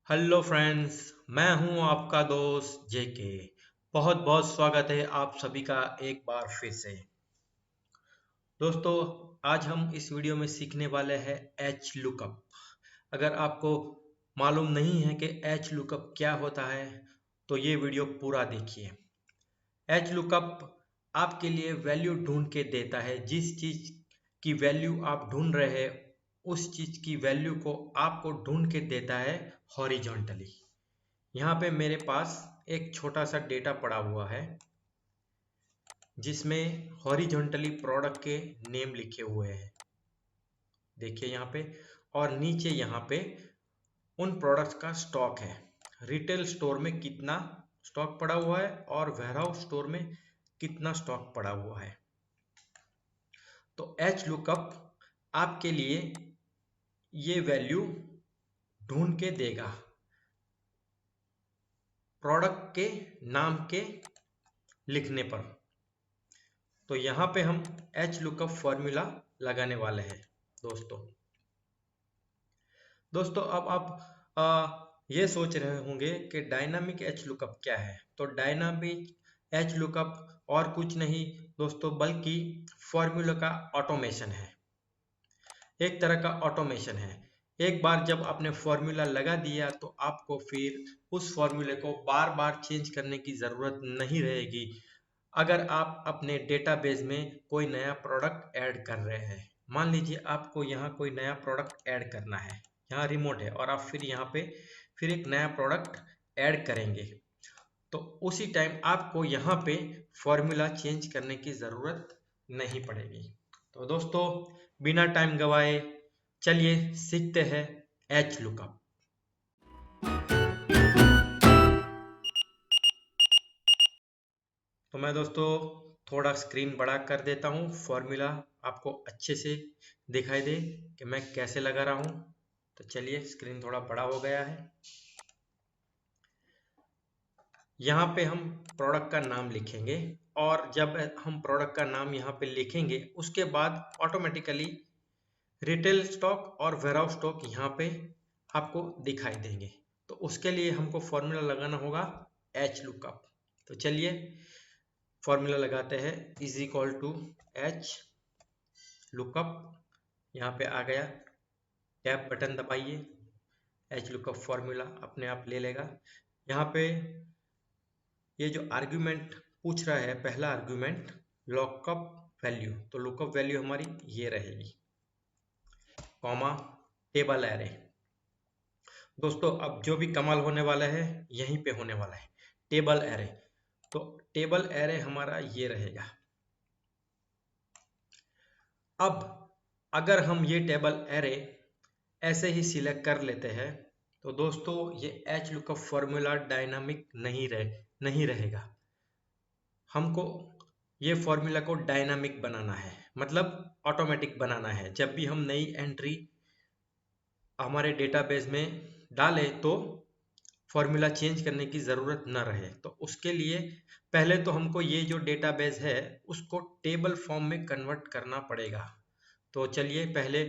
Hello friends, मैं हूं आपका दोस्त जेके। बहुत बहुत स्वागत है आप सभी का एक बार फिर से। दोस्तों, आज हम इस वीडियो में सीखने वाले हैं एच लुकअप। अगर आपको मालूम नहीं है कि एच लुकअप क्या होता है तो ये वीडियो पूरा देखिए। एच लुकअप आपके लिए वैल्यू ढूंढ के देता है। जिस चीज की वैल्यू आप ढूंढ रहे हैं उस चीज की वैल्यू को आपको ढूंढ के देता है हॉरिजॉन्टली। यहाँ पे मेरे पास एक छोटा सा डेटा पड़ा हुआ है जिसमें हॉरिजॉन्टली प्रोडक्ट के नेम लिखे हुए हैं, देखिए यहाँ पे। और नीचे यहाँ पे उन प्रोडक्ट्स का स्टॉक है। रिटेल स्टोर में कितना स्टॉक पड़ा हुआ है और वेयरहाउस स्टोर में कितना स्टॉक पड़ा हुआ है। तो एच लुकअप आपके लिए ये वैल्यू ढूंढ के देगा प्रोडक्ट के नाम के लिखने पर। तो यहाँ पे हम एच लुकअप फॉर्मूला लगाने वाले हैं दोस्तों। अब आप ये सोच रहे होंगे कि डायनामिक एच लुकअप क्या है। तो डायनामिक एच लुकअप और कुछ नहीं दोस्तों, बल्कि फॉर्मूला का ऑटोमेशन है। एक तरह का ऑटोमेशन है। एक बार जब आपने फॉर्मूला लगा दिया तो आपको फिर उस फॉर्मूले को बार बार चेंज करने की ज़रूरत नहीं रहेगी। अगर आप अपने डेटाबेस में कोई नया प्रोडक्ट ऐड कर रहे हैं, मान लीजिए आपको यहाँ कोई नया प्रोडक्ट ऐड करना है, यहाँ रिमोट है और आप फिर यहाँ पे फिर एक नया प्रोडक्ट ऐड करेंगे, तो उसी टाइम आपको यहाँ पे फॉर्मूला चेंज करने की ज़रूरत नहीं पड़ेगी। तो दोस्तों, बिना टाइम गवाए चलिए सीखते हैं एच लुकअप। तो मैं दोस्तों थोड़ा स्क्रीन बड़ा कर देता हूँ, फॉर्मूला आपको अच्छे से दिखाई दे कि मैं कैसे लगा रहा हूँ। तो चलिए, स्क्रीन थोड़ा बड़ा हो गया है। यहाँ पे हम प्रोडक्ट का नाम लिखेंगे और जब हम प्रोडक्ट का नाम यहाँ पे लिखेंगे उसके बाद ऑटोमेटिकली रिटेल स्टॉक और वेयरहाउस स्टॉक यहाँ पे आपको दिखाई देंगे। तो उसके लिए हमको फॉर्मूला लगाना होगा एच लुकअप। तो चलिए फॉर्मूला लगाते हैं। Is equal to H lookup, यहाँ पे आ गया, टैब बटन दबाइए, एच लुकअप फॉर्मूला अपने आप ले लेगा। यहाँ पे ये जो आर्ग्यूमेंट पूछ रहा है, पहला आर्ग्यूमेंट लुकअप वैल्यू, तो लुकअप वैल्यू हमारी ये रहेगी, कॉमा टेबल एरे। दोस्तों, अब जो भी कमाल होने वाला है यहीं पे होने वाला है, टेबल एरे। तो टेबल एरे हमारा ये रहेगा। अब अगर हम ये टेबल एरे ऐसे ही सिलेक्ट कर लेते हैं तो दोस्तों ये एच लुकअप फॉर्मूला डायनामिक नहीं रहेगा। हमको ये फॉर्मूला को डायनामिक बनाना है, मतलब ऑटोमेटिक बनाना है। जब भी हम नई एंट्री हमारे डेटाबेस में डालें तो फॉर्मूला चेंज करने की ज़रूरत न रहे। तो उसके लिए पहले तो हमको ये जो डेटाबेस है उसको टेबल फॉर्म में कन्वर्ट करना पड़ेगा। तो चलिए पहले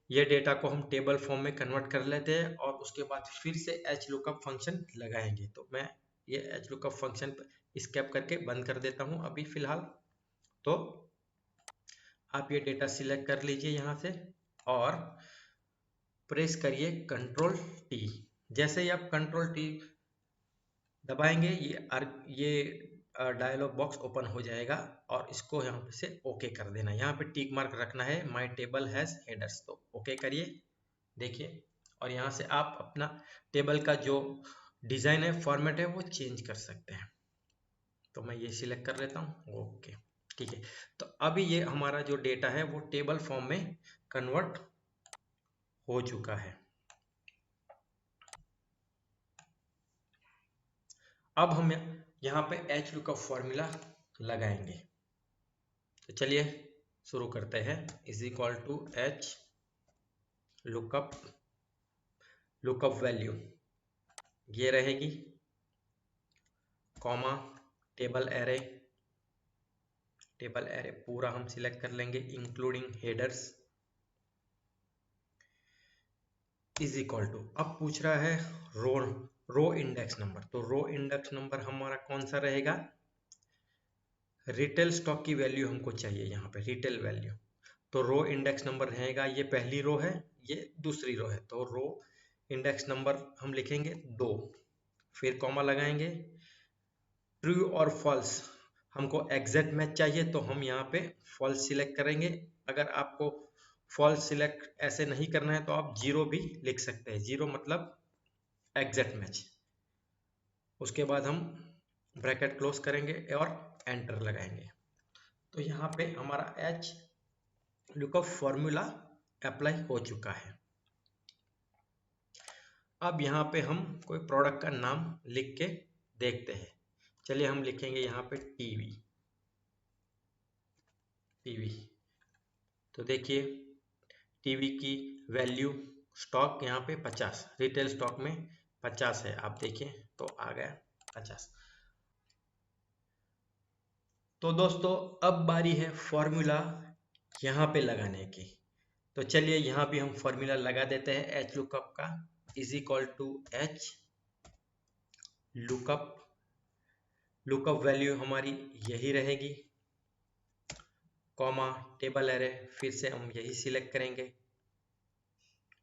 ये डेटा को हम टेबल फॉर्म में कन्वर्ट कर लेते हैं और उसके बाद फिर से एच लुकअप फंक्शन लगाएंगे। तो मैं ये एच लुकअप फंक्शन स्केप करके बंद कर देता हूँ अभी फ़िलहाल। तो आप ये डेटा सिलेक्ट कर लीजिए यहाँ से और प्रेस करिए कंट्रोल टी। जैसे ही आप कंट्रोल टी दबाएंगे ये डायलॉग बॉक्स ओपन हो जाएगा और इसको यहाँ से ओके कर देना। यहाँ पे टिक मार्क रखना है, माय टेबल हैज हेडर्स, तो ओके करिए, देखिए। और यहाँ से आप अपना टेबल का जो डिज़ाइन है, फॉर्मेट है, वो चेंज कर सकते हैं। तो मैं ये सिलेक्ट कर लेता हूँ, ओके, ठीक है। तो अभी ये हमारा जो डेटा है वो टेबल फॉर्म में कन्वर्ट हो चुका है। अब हम यहाँ पे एच लुकअप फॉर्मूला लगाएंगे। तो चलिए शुरू करते हैं। Is equal to H lookup value ये रहेगी, कॉमा टेबल एरे पूरा हम सिलेक्ट कर लेंगे including headers. Is equal to, अब पूछ रहा है रो इंडेक्स नंबर। तो रो इंडेक्स नंबर हमारा कौन सा रहेगा? रिटेल स्टॉक की वैल्यू हमको चाहिए यहाँ पे, रिटेल वैल्यू। तो रो इंडेक्स नंबर रहेगा, ये पहली रो है, ये दूसरी रो है, तो रो इंडेक्स नंबर हम लिखेंगे 2, फिर कॉमा लगाएंगे। ट्रू और फॉल्स, हमको एग्जैक्ट मैच चाहिए तो हम यहाँ पे फॉल्स सिलेक्ट करेंगे। अगर आपको फॉल्स सिलेक्ट ऐसे नहीं करना है तो आप 0 भी लिख सकते हैं, 0 मतलब एग्जैक्ट मैच। उसके बाद हम ब्रैकेट क्लोज करेंगे और एंटर लगाएंगे। तो यहाँ पे हमारा एच लुकअप फॉर्मूला अप्लाई हो चुका है। अब यहाँ पे हम कोई प्रोडक्ट का नाम लिख के देखते हैं। चलिए हम लिखेंगे यहाँ पे टीवी। तो देखिए टीवी की वैल्यू स्टॉक यहाँ पे 50, रिटेल स्टॉक में 50 है, आप देखिए तो आ गया 50। तो दोस्तों अब बारी है फॉर्मूला यहाँ पे लगाने की। तो चलिए यहाँ भी हम फॉर्मूला लगा देते हैं एच लुकअप का, is equal to H lookup. Lookup value हमारी यही रहेगी, कॉमा टेबल एरे, फिर से हम यही सिलेक्ट करेंगे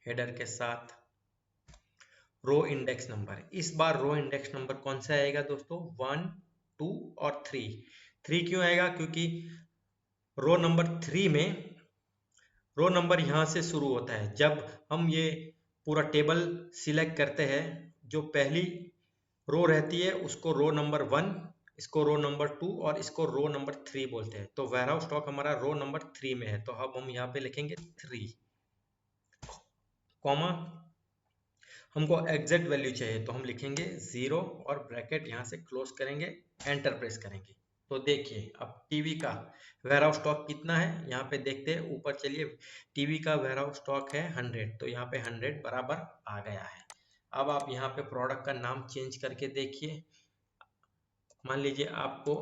हेडर के साथ। रो इंडेक्स नंबर, इस बार रो इंडेक्स नंबर कौन सा आएगा दोस्तों? 1, 2 और 3। 3 क्यों आएगा? क्योंकि रो नंबर 3 में रो नंबर यहाँ से शुरू होता है। जब हम ये पूरा टेबल सिलेक्ट करते हैं, जो पहली रो रहती है उसको रो नंबर 1, इसको रो नंबर 2 और इसको रो नंबर 3 बोलते हैं। तो वेयरहाउस स्टॉक हमारा रो नंबर 3 में है, तो अब हम यहाँ पे लिखेंगे 3, कॉमा हमको एग्जैक्ट वैल्यू चाहिए तो हम लिखेंगे 0 और ब्रैकेट यहाँ से क्लोज करेंगे, एंटर प्रेस करेंगे। तो देखिए अब टीवी का वेयरहाउस स्टॉक कितना है यहाँ पे देखते हैं। ऊपर चलिए, टीवी का वेयरहाउस स्टॉक है 100, तो यहाँ पे 100 बराबर आ गया है। अब आप यहाँ पे प्रोडक्ट का नाम चेंज करके देखिए। मान लीजिए आपको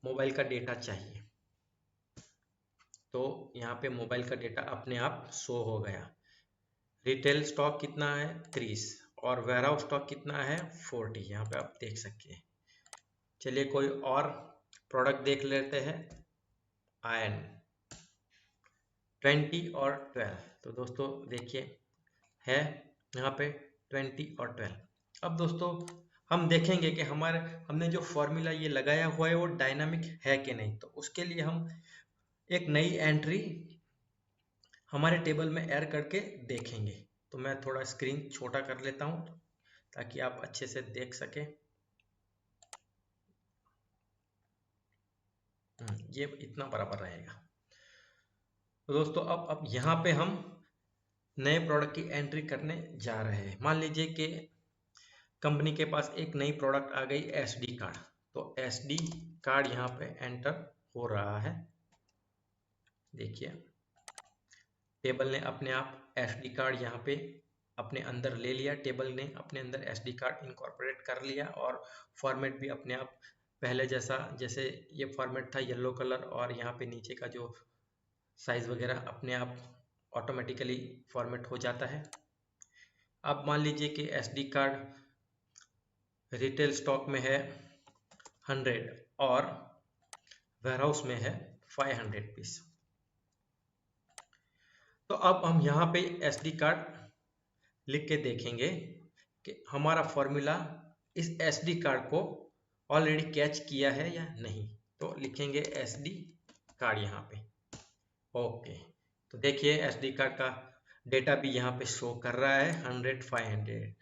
मोबाइल का डेटा चाहिए, तो यहाँ पे मोबाइल का डेटा अपने आप शो हो गया। रिटेल स्टॉक कितना है? 30 और वेयरहाउस स्टॉक कितना है? 40, यहाँ पे आप देख सकते हैं। चलिए कोई और प्रोडक्ट देख लेते हैं, आयन 20 और 12। तो दोस्तों देखिए है यहाँ पे 20 और 12। अब दोस्तों हम देखेंगे कि हमने जो फॉर्मूला ये लगाया हुआ है वो डायनामिक है कि नहीं। तो उसके लिए हम एक नई एंट्री हमारे टेबल में ऐड करके देखेंगे। तो मैं थोड़ा स्क्रीन छोटा कर लेता हूँ ताकि आप अच्छे से देख सकें। ये इतना बराबर रहेगा। तो दोस्तों अब यहाँ पे हम नए प्रोडक्ट की एंट्री करने जा रहे हैं। मान लीजिए कि कंपनी के पास एक नई प्रोडक्ट आ गई, एसडी कार्ड। तो एसडी कार्ड यहाँ पे एंटर हो रहा है। देखिए टेबल ने अपने आप एसडी कार्ड यहाँ पे अपने अंदर ले लिया, टेबल ने अपने अंदर एसडी कार्ड इनकॉर्पोरेट कर लिया और फॉर्मेट भी अपने आप पहले जैसा, जैसे ये फॉर्मेट था येलो कलर और यहाँ पे नीचे का जो साइज वगैरह अपने आप ऑटोमेटिकली फॉर्मेट हो जाता है। अब मान लीजिए कि एसडी कार्ड रिटेल स्टॉक में है 100 और वेयरहाउस में है 500 पीस। तो अब हम यहाँ पे एसडी कार्ड लिख के देखेंगे कि हमारा फॉर्मूला इस एसडी कार्ड को ऑलरेडी कैच किया है या नहीं। तो लिखेंगे एसडी कार्ड यहाँ पे, ओके। तो देखिए एसडी कार्ड का डेटा भी यहाँ पे शो कर रहा है 100, 500।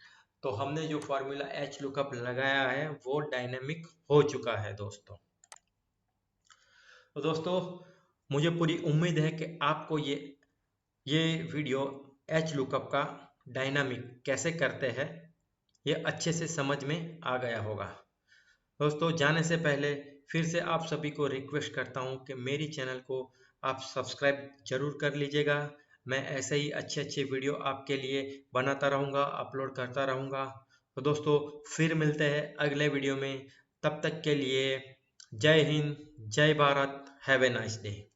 तो हमने जो फॉर्मूला एच लुकअप लगाया है वो डायनेमिक हो चुका है दोस्तों। तो दोस्तों मुझे पूरी उम्मीद है कि आपको ये वीडियो एच लुकअप का डायनामिक कैसे करते हैं ये अच्छे से समझ में आ गया होगा। दोस्तों जाने से पहले फिर से आप सभी को रिक्वेस्ट करता हूं कि मेरी चैनल को आप सब्सक्राइब जरूर कर लीजिएगा। मैं ऐसे ही अच्छे अच्छे वीडियो आपके लिए बनाता रहूँगा, अपलोड करता रहूँगा। तो दोस्तों फिर मिलते हैं अगले वीडियो में, तब तक के लिए जय हिंद, जय Bharat, have a nice day.